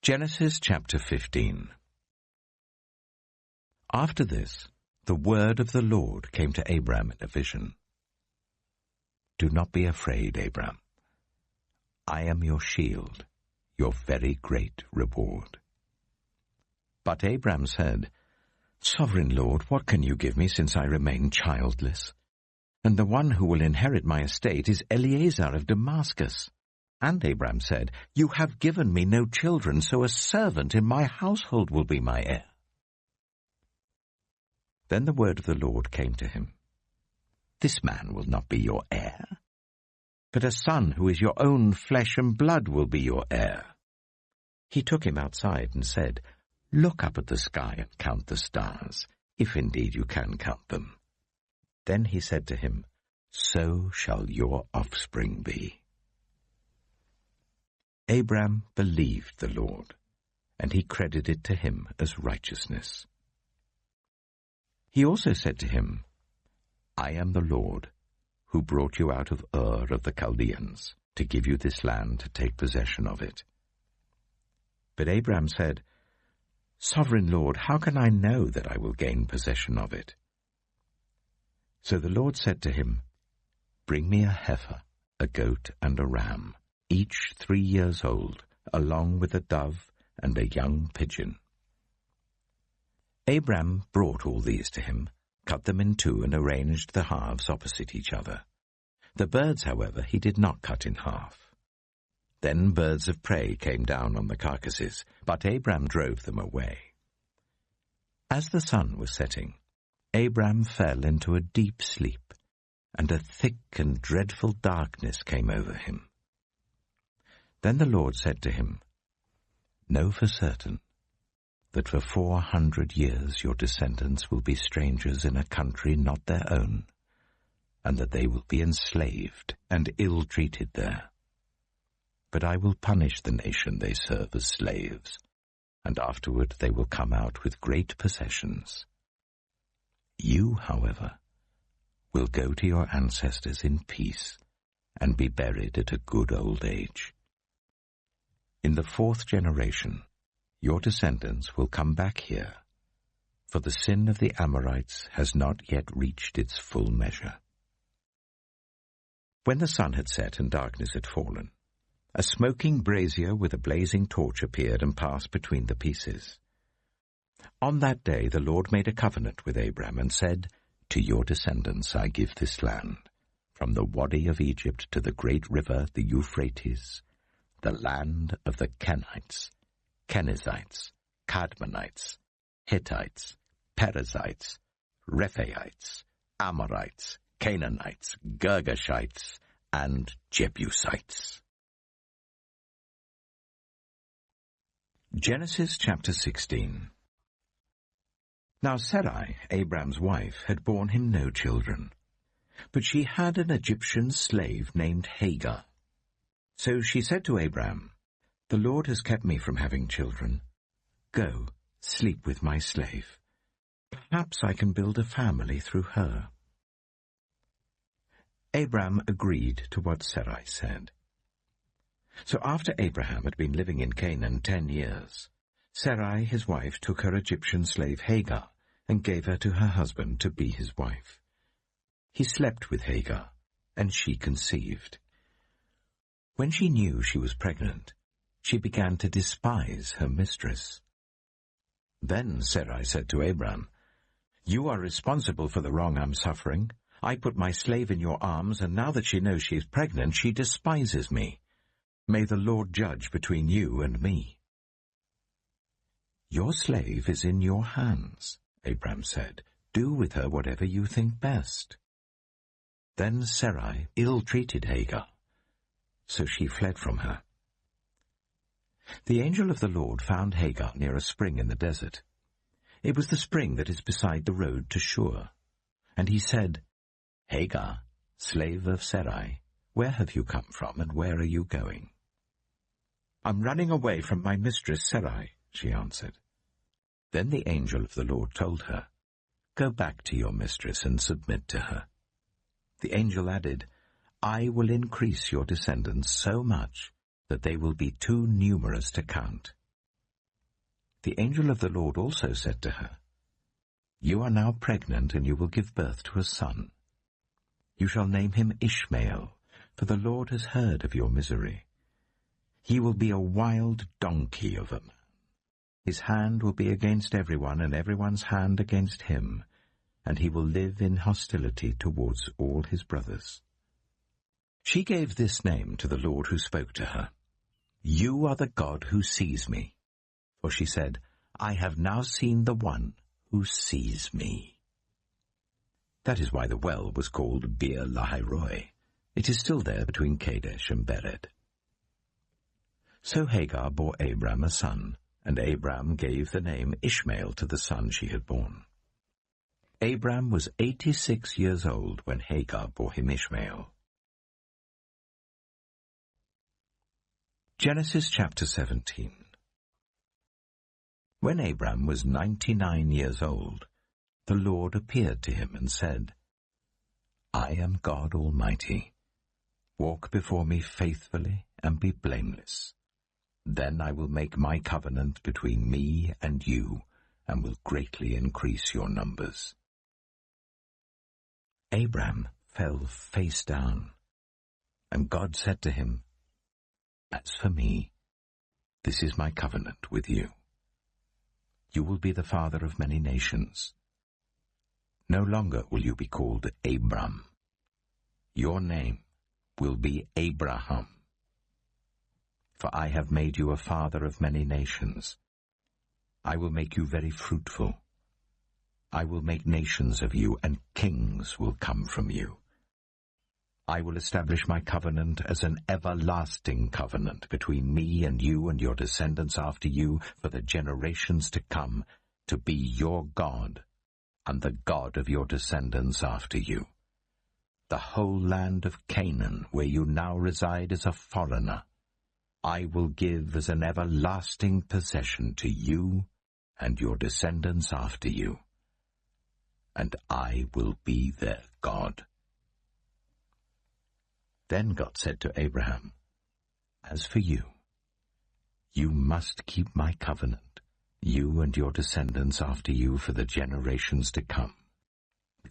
Genesis chapter 15. After this, the word of the Lord came to Abram in a vision. Do not be afraid, Abram. I am your shield, your very great reward. But Abram said, Sovereign Lord, what can you give me since I remain childless? And the one who will inherit my estate is Eliezer of Damascus. And Abram said, You have given me no children, so a servant in my household will be my heir. Then the word of the Lord came to him. This man will not be your heir, but a son who is your own flesh and blood will be your heir. He took him outside and said, Look up at the sky and count the stars, if indeed you can count them. Then he said to him, So shall your offspring be. Abram believed the Lord, and he credited to him as righteousness. He also said to him, I am the Lord, who brought you out of Ur of the Chaldeans, to give you this land to take possession of it. But Abram said, Sovereign Lord, how can I know that I will gain possession of it? So the Lord said to him, Bring me a heifer, a goat, and a ram, each 3 years old, along with a dove and a young pigeon. Abram brought all these to him, cut them in two, and arranged the halves opposite each other. The birds, however, he did not cut in half. Then birds of prey came down on the carcasses, but Abram drove them away. As the sun was setting, Abram fell into a deep sleep, and a thick and dreadful darkness came over him. Then the Lord said to him, Know for certain that for 400 years your descendants will be strangers in a country not their own, and that they will be enslaved and ill-treated there. But I will punish the nation they serve as slaves, and afterward they will come out with great possessions. You, however, will go to your ancestors in peace and be buried at a good old age. In the 4th generation, your descendants will come back here, for the sin of the Amorites has not yet reached its full measure. When the sun had set and darkness had fallen, a smoking brazier with a blazing torch appeared and passed between the pieces. On that day the Lord made a covenant with Abram and said, To your descendants I give this land, from the Wadi of Egypt to the great river, the Euphrates, the land of the Kenites, Kenizzites, Cadmonites, Hittites, Perizzites, Rephaites, Amorites, Canaanites, Girgashites, and Jebusites. Genesis chapter 16. Now Sarai, Abram's wife, had borne him no children, but she had an Egyptian slave named Hagar. So she said to Abram, The Lord has kept me from having children. Go, sleep with my slave. Perhaps I can build a family through her. Abram agreed to what Sarai said. So after Abraham had been living in Canaan 10 years, Sarai, his wife, took her Egyptian slave Hagar and gave her to her husband to be his wife. He slept with Hagar, and she conceived. When she knew she was pregnant, she began to despise her mistress. Then Sarai said to Abram, You are responsible for the wrong I'm suffering. I put my slave in your arms, and now that she knows she is pregnant, she despises me. May the Lord judge between you and me. Your slave is in your hands, Abram said. Do with her whatever you think best. Then Sarai ill-treated Hagar, so she fled from her. The angel of the Lord found Hagar near a spring in the desert. It was the spring that is beside the road to Shur. And he said, Hagar, slave of Sarai, where have you come from and where are you going? I'm running away from my mistress Sarai, she answered. Then the angel of the Lord told her, Go back to your mistress and submit to her. The angel added, I will increase your descendants so much that they will be too numerous to count. The angel of the Lord also said to her, "You are now pregnant, and you will give birth to a son. You shall name him Ishmael, for the Lord has heard of your misery. He will be a wild donkey of a man. His hand will be against everyone, and everyone's hand against him, and he will live in hostility towards all his brothers." She gave this name to the Lord who spoke to her, "You are the God who sees me." For she said, "I have now seen the one who sees me." That is why the well was called Beer Lahai-roi. It is still there between Kadesh and Bered. So Hagar bore Abram a son, and Abram gave the name Ishmael to the son she had borne. Abram was 86 years old when Hagar bore him Ishmael. Genesis chapter 17. When Abram was 99 years old, the Lord appeared to him and said, "I am God Almighty. Walk before me faithfully and be blameless. Then I will make my covenant between me and you, and will greatly increase your numbers." Abram fell face down, and God said to him, "As for me, this is my covenant with you. You will be the father of many nations. No longer will you be called Abram. Your name will be Abraham. For I have made you a father of many nations. I will make you very fruitful. I will make nations of you, and kings will come from you. I will establish my covenant as an everlasting covenant between me and you and your descendants after you for the generations to come, to be your God and the God of your descendants after you. The whole land of Canaan, where you now reside as a foreigner, I will give as an everlasting possession to you and your descendants after you, and I will be their God." Then God said to Abraham, "As for you, you must keep my covenant, you and your descendants after you for the generations to come.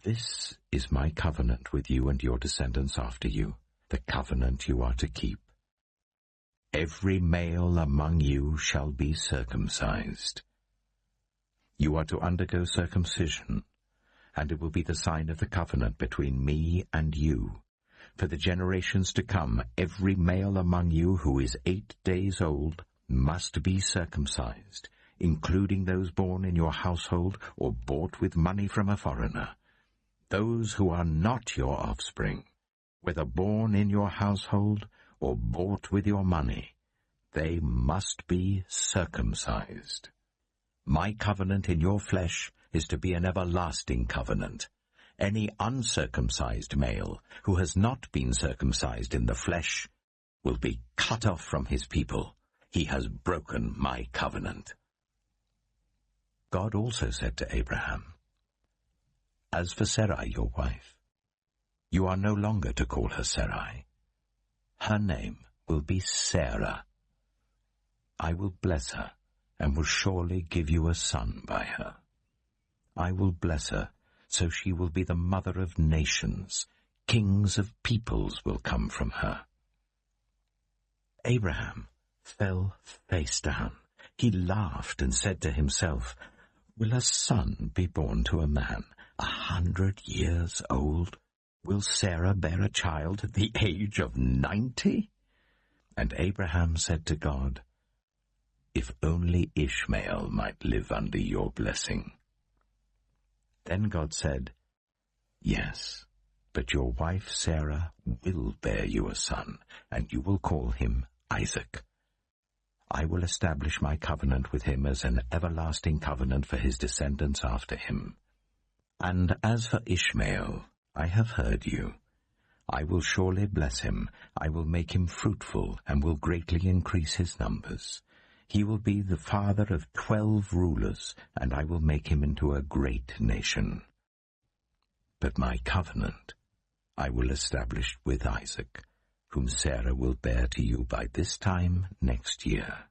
This is my covenant with you and your descendants after you, the covenant you are to keep. Every male among you shall be circumcised. You are to undergo circumcision, and it will be the sign of the covenant between me and you. For the generations to come, every male among you who is 8 days old must be circumcised, including those born in your household or bought with money from a foreigner. Those who are not your offspring, whether born in your household or bought with your money, they must be circumcised. My covenant in your flesh is to be an everlasting covenant. Any uncircumcised male who has not been circumcised in the flesh will be cut off from his people. He has broken my covenant." God also said to Abraham, "As for Sarai, your wife, you are no longer to call her Sarai. Her name will be Sarah. I will bless her and will surely give you a son by her. I will bless her, so she will be the mother of nations. Kings of peoples will come from her." Abraham fell face down. He laughed and said to himself, "Will a son be born to a man 100 years old? Will Sarah bear a child at the age of 90? And Abraham said to God, "If only Ishmael might live under your blessing." Then God said, "Yes, but your wife Sarah will bear you a son, and you will call him Isaac. I will establish my covenant with him as an everlasting covenant for his descendants after him. And as for Ishmael, I have heard you. I will surely bless him. I will make him fruitful and will greatly increase his numbers. He will be the father of 12 rulers, and I will make him into a great nation. But my covenant I will establish with Isaac, whom Sarah will bear to you by this time next year."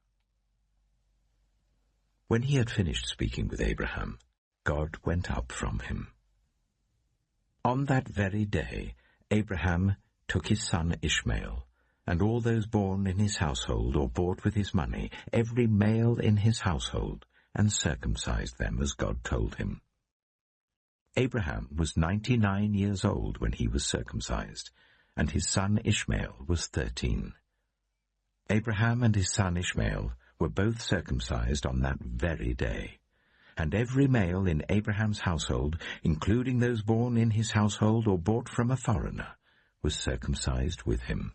When he had finished speaking with Abraham, God went up from him. On that very day, Abraham took his son Ishmael, and all those born in his household or bought with his money, every male in his household, and circumcised them as God told him. Abraham was 99 years old when he was circumcised, and his son Ishmael was 13. Abraham and his son Ishmael were both circumcised on that very day, and every male in Abraham's household, including those born in his household or bought from a foreigner, was circumcised with him.